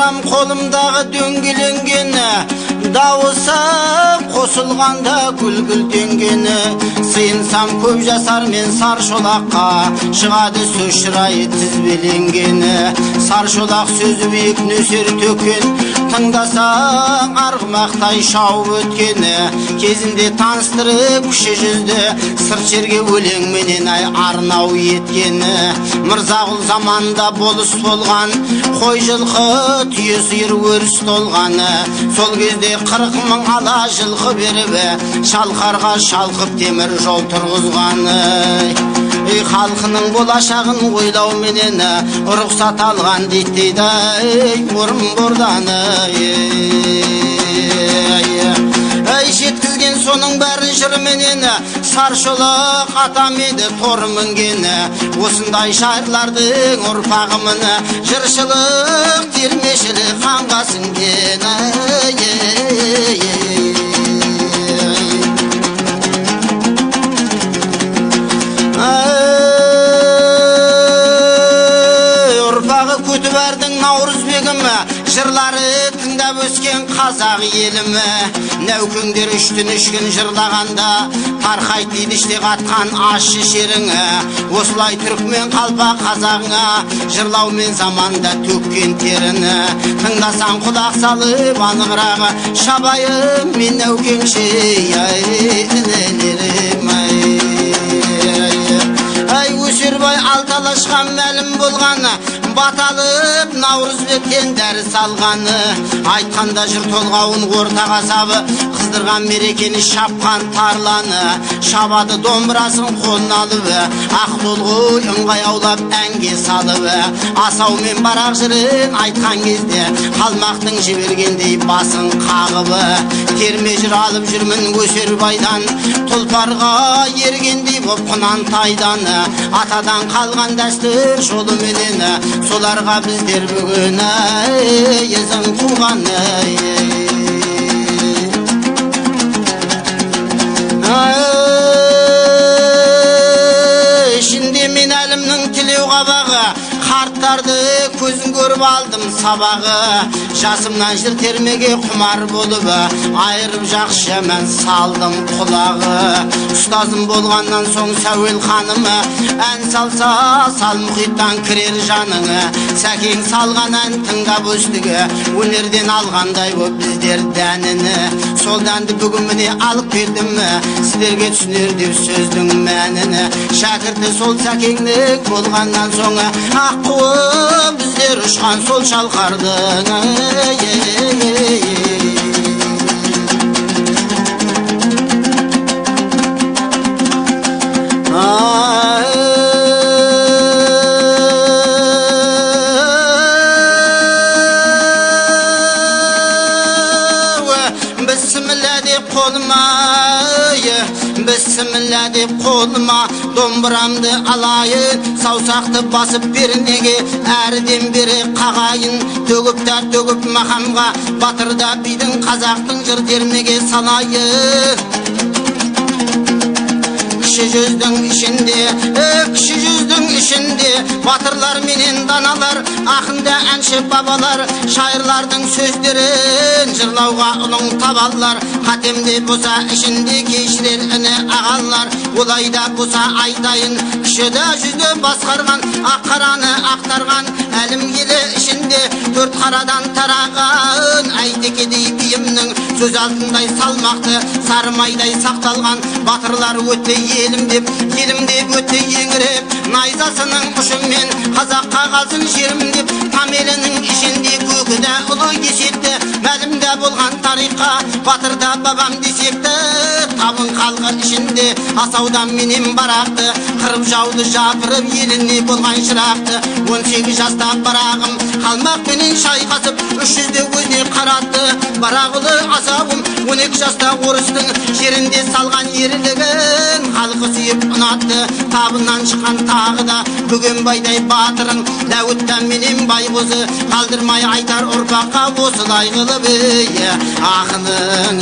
Тыңдасам қолымдағы дөңгеленгені, дауысым қосылғанда гүл-гүлденгені. Сыйынсам көп жасар мен Саршолаққа, шығады сөз шырайы тізбеленгені. Саршолақ сөзі биік нөсер төккен, тыңдасаң арғымақтай шауып өткені. Кезінде таныстырып кіші жүзді, сырт жерге өлеңменен арнау еткені. Мырзағұл заманда болыс болған, қой жылқы түйе сиыр өріс толғаны. Сол кезде 40 мың ала жылқы беріп, шалқарға шалқып темір жол тұрғызғаны. Халқының болашағын ойлауменен рұқсат алған дейді Орынбордан. Жеткізген соның бәрін жырменен, Саршолақ атам еді торы мінгені. Осындай шайырлардың ұрпағымын, жыршылық термешілік қанға сіңген. Ұрпағы Көтібардың Наурызбегім, жырлары тыңдап өскен қазақ елімі. Нәукеңдер үштін үшкін жырлағанда, тарқайт дейді іште қатқан ащы шеріңі. Осылай түрікмен қалпа қазағыңа, жырлаумен заманда төккен теріні. Тыңдасаң құлақ салып анығырағы, шабайым мен нәукеңше, інелерім. Өсербай алталашқан мәлім болғаны, баталып Наурызбектен дәріс алғаны. Айтқанда жыр толғауын ортаға сабы, қыздырған мерекені шапқан тарланы. Шабады домбырасын қолын алып, ақ толғой ыңғай аулап әнге салып. Асаумен барақ жырын айтқан кезде, қалмақтың жібергендей басын қағып. Терме жыр алып жүрмін Өсербайдан, тұлпарға ергендей боп құнан тайданы. Атадан қалған дәстүр жолы менен, соларға біздер бүгін езің туғаны. Ішінде мен әлімнің тілеу қабағы, қарттарды көзін көріп алдым сабағы. Жасымнан жыр термеге құмар болып, айырып жақшы мен салдым құлағы. Ұстазым болғаннан соң Сәуел ханым, ән салса сал мұхиттан кірер жаныңы. Сәкең салған ән тыңдап өстігі, өнерден алғандай боп біздер дәніні. Сол дәнді бүгін міне алып келдім, сіздерге түсінер деп сөздің мәніні. Шәкірті сол Сәкеңнің болғаннан соң, аққуы біздер ұшқан сол шалқардың. Бісміллә деп қолыма домбырамды алайын, саусақты басып пернеге әрден бері қағайын. Төгіп та төгіп мақамға, батырда бидің қазақтың жыр термеге салайын. Кіші жүздің ішінде батырлар менен даналар, ақында әнші бабалар, шайырлардың сөздерін жырлауға ұлың табалар. Қатемде боса ішінде кешірер іні ағалар, олайда боса айтайын, кішіде жүзді басқарған, аққараны ақтарған, әлім келі ішінде төрт қарадан тараған. Әйтекедей биімнің сөз алтындай салмақты, сарымайдай сақталған, батырлар өтті елім деп өтті еңіреп, найзасының ұшымен қазаққа қалсын жерім деп, тамелінің ішінде көкіде ұлы кесекті, мәлімде болған тарихқа батырда бабам десекті. Табын қалғы ішінде асаудан менен барақты, қырып жауды жапырып еліне болған шырақты. 18 жаста барағым қалмақ менен шайқасып, 300-де өзіне қаратты. Барағылы асауым 12 жаста орыстың жерінде салған ерлігін халқы сүйіп ұнатты. Табынан шыққан тағы да Бөгенбайдай батырың, Дәуіттен менен Байғозы, қалдырмай айтар ұрпаққа осылай қылып ақының.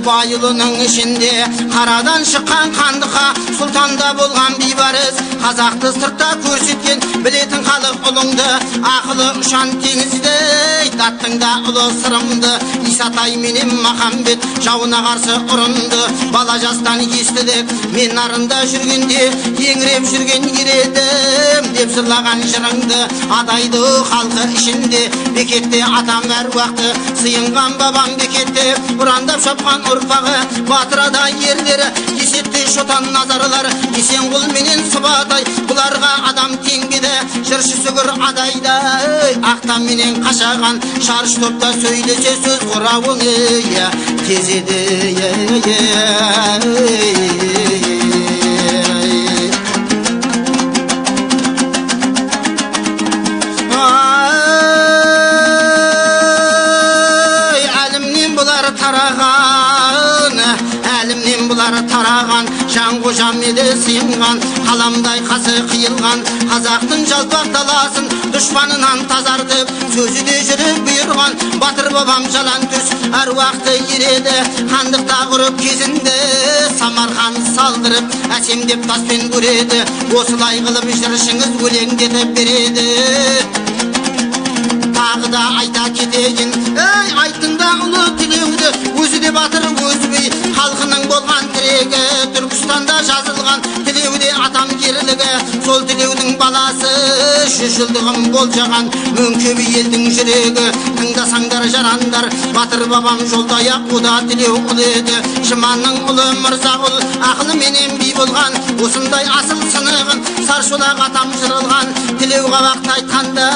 байұлының ішінде қарадан шыққан қандыға сұлтанда болған бейбарыс қазақты сыртта көрсеткен білетін халық ұлыңды ақылы ұшан теңіздей даттыңда ұлы сырымды Исатай менен Махамбет жауына қарсы ұрынды бала жастан естідік мен нарында жүргенде еңіреп жүрген ередім деп жырлаған жырыңды адайды халқы ішінде бекетте атам әр уақыты сыйынған бабам бекетте ұрандап шапқан ұрпағы батырада ерлері есетте шотан назарлар Есенқұл менен Сыбатай бұларға адам теңбеді жыршы сүгір адайда ақтан менен қашаған шарш топта сөйлесе сөз құрауыңы тезеді тараған жан қожам еді сыйынған қаламдай қасы қиылған қазақтың жалпақ даласын дұшпанынан тазартып сөзі де жүріп бұйырған батыр бабам жалаң төс әруақты ереді хандықта құрып кезінде Самарқан салдырып әсемдеп таспен көреді осылай қылып жыршыңыз өлеңдетіп береді тағы да айта кетейін айтында ұлы тілеуді өзі де батыр өзі би халқының болған тірегі Түркістанда жазылған тілеуде атам ерлігі сол тілеудің баласы 100 жылдығын болжаған мөңкебі елдің жүрегі тыңдасаңдар жарандар батыр бабам жолдаяқ ода тілеу ұл еді Шыманның ұлы Мырзағұл ақылы менен би болған осындай асыл сынығын Саршолақ атам жырылған тілеу қабақты айтқанда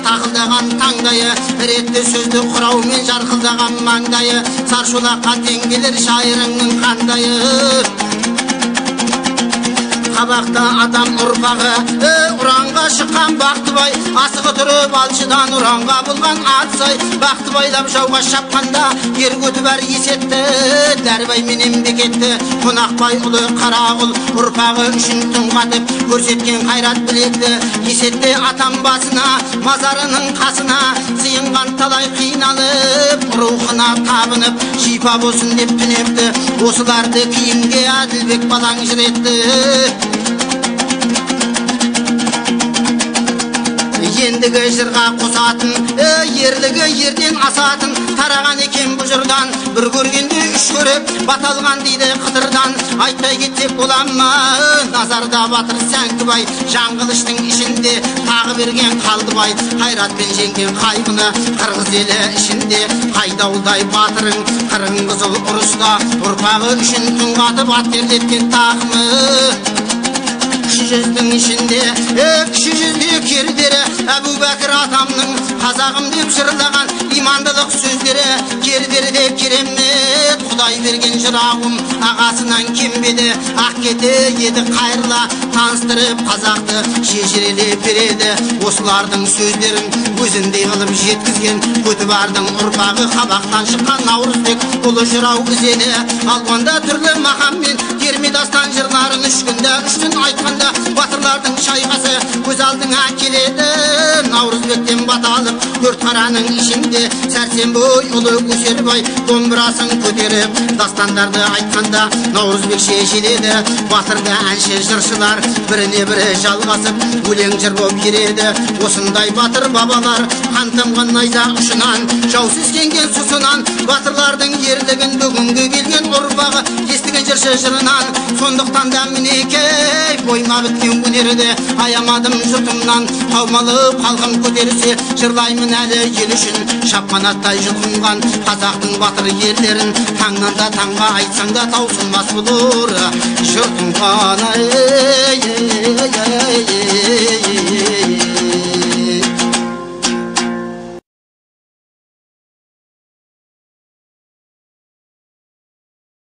тақылдаған таңдайы ретті сөзді құраумен жарқылдаған маңдайы Саршолаққа тең келер шайырыңның қандайы қабақта атам ұрпағы ұранға шыққан Бақтыбай асығы тұрып алшыдан ұранға болған атсай Бақтыбайлап жауға шапқанда ер көтіп әр есетті Дәрбай менен бекетті Қонақбай ұлы Қарағұл ұрпағы үшін түн қатып көрсеткен қайрат білекті есетті атам басына мазарының қасына сыйынған талай қиналып рухына табынып шипа болсын деп түнепті осыларды кейінге Әділбек балаң жыр етті ендігі жырға қосатын ерлігі ерден асатын тараған екен бұл жырдан бір көргенде үш көріп баталған дейді қыдырдан айтпай кетсек бола ма назарда батыр Сәңкібай жаңғылыштың ішінде тағы берген Қалдыбай қайратпен жеңген қайғыны қырғыз елі ішінде қайдаулдай батырың қырың қызыл ұрыста ұрпағы үшін түн қатып ат терлеткен тақымы кіші жүздің ішінде кіші жүзде кердері Әбубәкір атамның қазағым деп жырлаған имандылық сөздері кердерде керемет Құдай берген жырауым ағасынан кембеді ақ кете еді қайырла таныстырып қазақты шежірелеп береді осылардың сөздерін өзіндей қылып жеткізген Көтібардың ұрпағы қабақтан шыққан Наурызбек ұлы жырау ізеді алғанда түрлі мақаммен терме дастан жырларын үш күнде үш күн айтқанда батырлардың шайқасы көз алдыңа келеді Наурызбектен бата алып төрт қараның ішінде Сәрсенбай ұлы Өсербай домбырасын көтеріп дастандарды айтқанда Наурызбек шешіледі батырды әнші жыршылар біріне бірі жалғасып өлең жыр болып ереді осындай батыр бабалар қан тамған найза ұшынан жау сескенген сұсынан батырлардың ерлігін бүгінгі келген ұрпағы естіген жыршы жырынан сондықтан да мінекей бойма біткен өнерді аямадым жұртымнан қаумалып халқым көтерсе жырлаймын әлі ел үшін шапқанаттай жұлқынған қазақтың батыр ерлерін таңнан да таңға айтсаң да таусылмас бұл жұртым қана